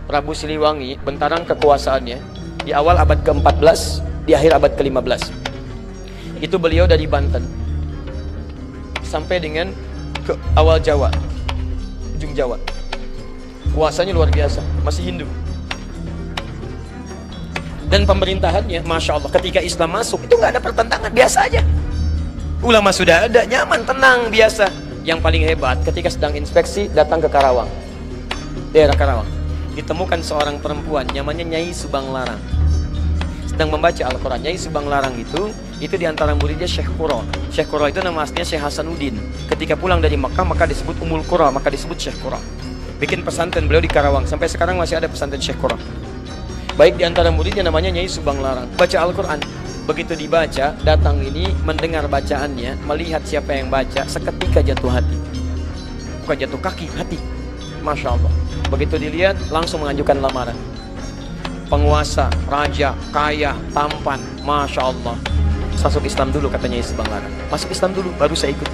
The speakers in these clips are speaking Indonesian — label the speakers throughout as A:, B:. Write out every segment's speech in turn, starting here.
A: Prabu Siliwangi, bentaran kekuasaannya di awal abad ke-14, di akhir abad ke-15. Itu beliau dari Banten sampai dengan ke awal Jawa, ujung Jawa. Kuasanya luar biasa, masih Hindu. Dan pemerintahannya, Masya Allah, ketika Islam masuk, itu nggak ada pertentangan, biasa aja. Ulama sudah ada, nyaman, tenang, biasa. Yang paling hebat, ketika sedang inspeksi, datang ke Karawang, daerah Karawang, ditemukan seorang perempuan, namanya Nyai Subang Larang, sedang membaca Al-Quran. Nyai Subang Larang itu diantara muridnya Syekh Qura. Syekh Qura itu nama aslinya Syekh Hasanuddin. Ketika pulang dari Mekah, maka disebut Ummul Qura, maka disebut Syekh Qura. Bikin pesantren beliau di Karawang, sampai sekarang masih ada pesantren Syekh Qura. Baik diantara muridnya namanya Nyai Subang Larang, baca Al-Quran. Begitu dibaca, datang ini mendengar bacaannya, melihat siapa yang baca, seketika jatuh hati. Bukan jatuh kaki, hati. Masya Allah. Begitu dilihat, langsung mengajukan lamaran. Penguasa, raja, kaya, tampan, Masya Allah. Masuk Islam dulu, katanya Nyai Subang Larang. Masuk Islam dulu, baru saya ikut.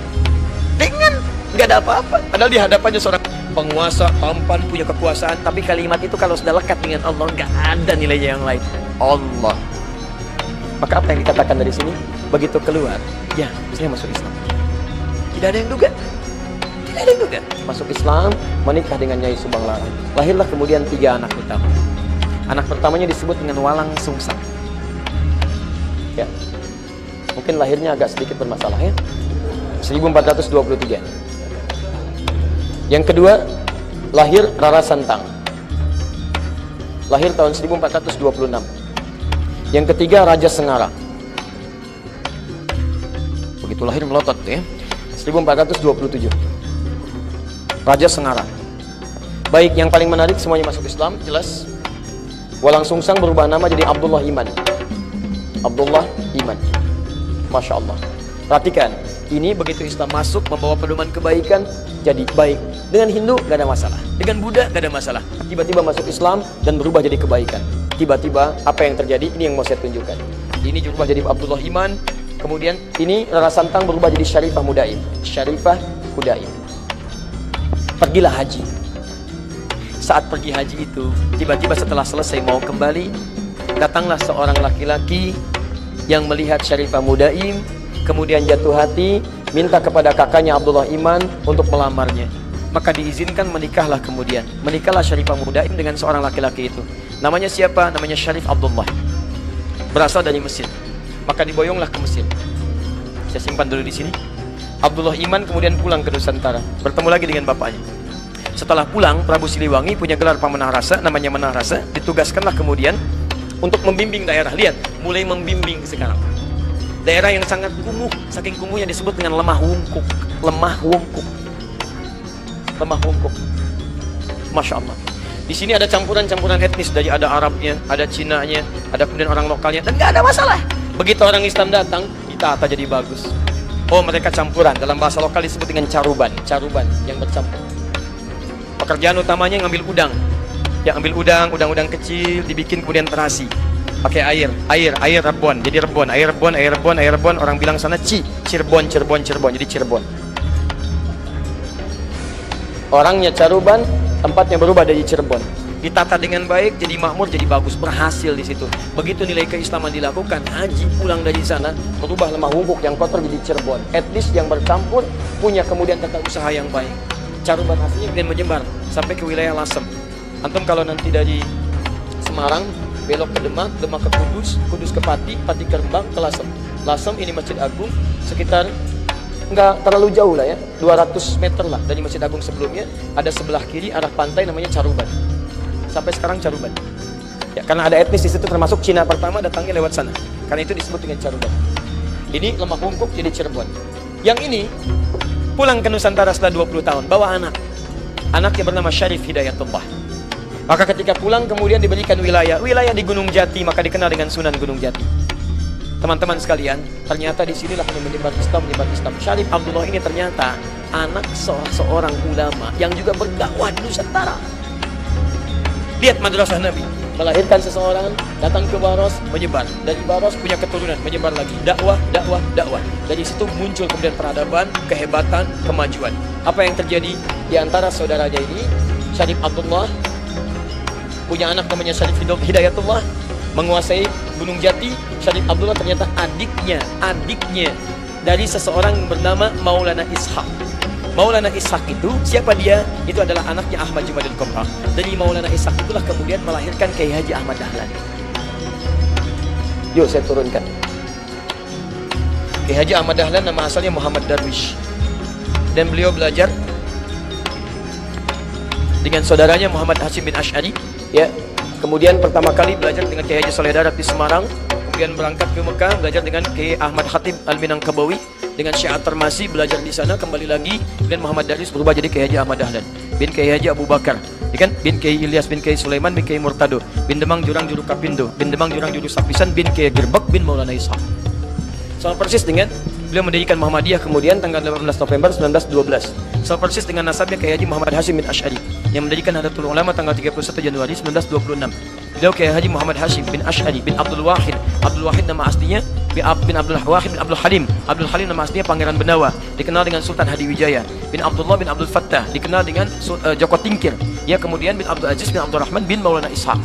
A: Dengan nggak ada apa-apa. Padahal di hadapannya seorang penguasa, tampan, punya kekuasaan. Tapi kalimat itu kalau sudah lekat dengan Allah, nggak ada nilainya yang lain. Allah. Maka apa yang dikatakan dari sini? Begitu keluar, ya, saya masuk Islam. Tidak ada yang duga. Tidak ada yang duga. Masuk Islam, menikah dengan Nyai Subang Larang. Lahirlah kemudian 3 anak utama. Anak pertamanya disebut dengan Walang Sungsang. Ya. Mungkin lahirnya agak sedikit bermasalah ya. 1423. Yang kedua, lahir Rara Santang. Lahir tahun 1426. Yang ketiga, Raja Sengara. Begitu lahir melotot ya. 1427. Raja Sengara. Baik, yang paling menarik semuanya masuk Islam, jelas. Walang Sungsang berubah nama jadi Abdullah Iman. Abdullah Iman. Masya Allah. Perhatikan, ini begitu Islam masuk membawa pedoman kebaikan, jadi baik. Dengan Hindu gak ada masalah, dengan Buddha gak ada masalah. Tiba-tiba masuk Islam dan berubah jadi kebaikan. Tiba-tiba apa yang terjadi, ini yang mau saya tunjukkan. Ini berubah jadi Abdullah Iman. Kemudian ini Rara Santang berubah jadi Syarifah Mudaim. Syarifah Mudaim. Pergilah haji. Saat pergi haji itu, tiba-tiba setelah selesai mau kembali, datanglah seorang laki-laki yang melihat Syarifah Mudaim, kemudian jatuh hati, minta kepada kakaknya Abdullah Iman untuk melamarnya. Maka diizinkan, menikahlah kemudian. Menikahlah Syarifah Mudaim dengan seorang laki-laki itu. Namanya siapa? Namanya Syarif Abdullah. Berasal dari Mesir. Maka diboyonglah ke Mesir. Saya simpan dulu di sini. Abdullah Iman kemudian pulang ke Nusantara, bertemu lagi dengan bapaknya. Setelah pulang, Prabu Siliwangi punya gelar Pamanah Rasa, namanya Manah Rasa. Ditugaskanlah kemudian untuk membimbing daerah. Lihat, mulai membimbing sekarang. Daerah yang sangat kumuh, saking kumuhnya disebut dengan lemah wungkuk. Lemah wungkuk. Lemah wungkuk. Masya Allah. Di sini ada campuran-campuran etnis, dari ada Arabnya, ada Cinanya, ada kemudian orang lokalnya, dan nggak ada masalah. Begitu orang Islam datang, ditata jadi bagus. Oh, mereka campuran. Dalam bahasa lokal disebut dengan caruban, caruban yang bercampur. Pekerjaan utamanya ngambil udang. Yang ambil udang kecil, dibikin kemudian terasi. Pakai air rebon, jadi rebon, air rebon, orang bilang sana Cirebon, jadi Cirebon. Orangnya caruban, tempatnya berubah dari Cirebon. Ditata dengan baik, jadi makmur, jadi bagus, berhasil di situ. Begitu nilai keislaman dilakukan, haji pulang dari sana, merubah lemah wungkuk yang kotor jadi Cirebon. Etnis yang bercampur, punya kemudian tata usaha yang baik. Caruban hasilnya kemudian menyebar sampai ke wilayah Lasem. Antum kalau nanti dari Semarang belok ke Demak, Demak ke Kudus, Kudus ke Pati, Pati ke Rembang, ke Lasem. Lasem ini Masjid Agung, sekitar nggak terlalu jauh lah ya, 200 meter lah dari Masjid Agung sebelumnya. Ada sebelah kiri arah pantai namanya Caruban. Sampai sekarang Caruban. Ya, karena ada etnis di situ, termasuk Cina pertama datangnya lewat sana. Karena itu disebut dengan Caruban. Ini lemah wungkuk jadi Cirebon. Yang ini pulang ke Nusantara setelah 20 tahun, bawa anak. Anaknya bernama Syarif Hidayatullah. Maka ketika pulang kemudian diberikan wilayah di Gunung Jati, maka dikenal dengan Sunan Gunung Jati. Teman-teman sekalian, ternyata di sinilah menyebar Islam. Syarif Abdullah ini ternyata anak seorang ulama yang juga berdakwah di Nusantara. Lihat madrasah Nabi, melahirkan seseorang, datang ke Baros, menyebar. Dari Baros punya keturunan, menyebar lagi. Dakwah. Dari situ muncul kemudian peradaban, kehebatan, kemajuan. Apa yang terjadi di antara saudaranya ini? Syarif Abdullah punya anak namanya Syarif Hidayatullah, menguasai Gunung Jati. Syarif Abdullah ternyata adiknya dari seseorang bernama Maulana Ishaq. Maulana Ishaq itu, siapa dia? Itu adalah anaknya Ahmad Jumadil Kubra. Dari Maulana Ishaq itulah kemudian melahirkan Kiai Haji Ahmad Dahlan. Yuk saya turunkan. Kiai Haji Ahmad Dahlan nama asalnya Muhammad Darwish, dan beliau belajar dengan saudaranya Muhammad Hashim bin Ash'ari, ya. Kemudian pertama kali belajar dengan Kiai Haji Saleh Darat di Semarang, kemudian berangkat ke Mekah belajar dengan Kiai Ahmad Khatib Al-Minangkabawi, dengan Syekh At-Tarmasi belajar di sana, kembali lagi dan Muhammad Darwish berubah jadi Kiai Haji Ahmad Dahlan bin Kiai Haji Abu Bakar, ya kan? Bin Kiai Ilyas bin Kiai Sulaiman bin Kiai Murtado bin Demang Jurang Juru Kapindo bin Demang Jurang Juru Sapisan bin Kiai Gerbek bin Maulana Ishaq. Sama persis dengan beliau mendirikan Muhammadiyah kemudian tanggal 18 November 1912. Sama persis dengan nasabnya Kiai Haji Muhammad Hashim bin Ash'ari yang mendirikan Nahdlatul Ulama tanggal 31 Januari 1926. Beliau Kiai Haji Muhammad Hashim bin Ash'ari bin Abdul Wahid. Abdul Wahid nama aslinya bin Abdul Wahid bin Abdul Halim. Abdul Halim nama aslinya Pangeran Benawa, dikenal dengan Sultan Hadiwijaya. Bin Abdullah bin Abdul Fattah, dikenal dengan Joko Tingkir. Ya, kemudian bin Abdul Aziz bin Abdul Rahman bin Maulana Ishaq.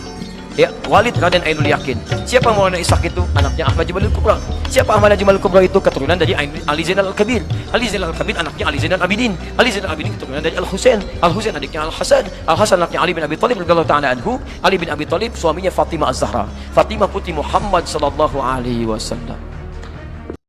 A: Ya, Walid Raden Ainul Yakin. Siapa Maulana Ishaq itu? Anaknya Ahmad Jumadil Kubra. Siapa Ahmad Jumadil Kubra itu? Keturunan dari Ali Zainal Al-Kabir. Ali Zainal Al-Kabir anaknya Ali Zainal Abidin. Ali Zainal Abidin keturunan dari Al-Husain. Al-Husain adiknya Al-Hasan. Al-Hasan anaknya Ali bin Abi Thalib radhiyallahu ta'ala anhu. Ali bin Abi Thalib suaminya Fatimah Az-Zahra. Fatimah putri Muhammad sallallahu alaihi wasallam.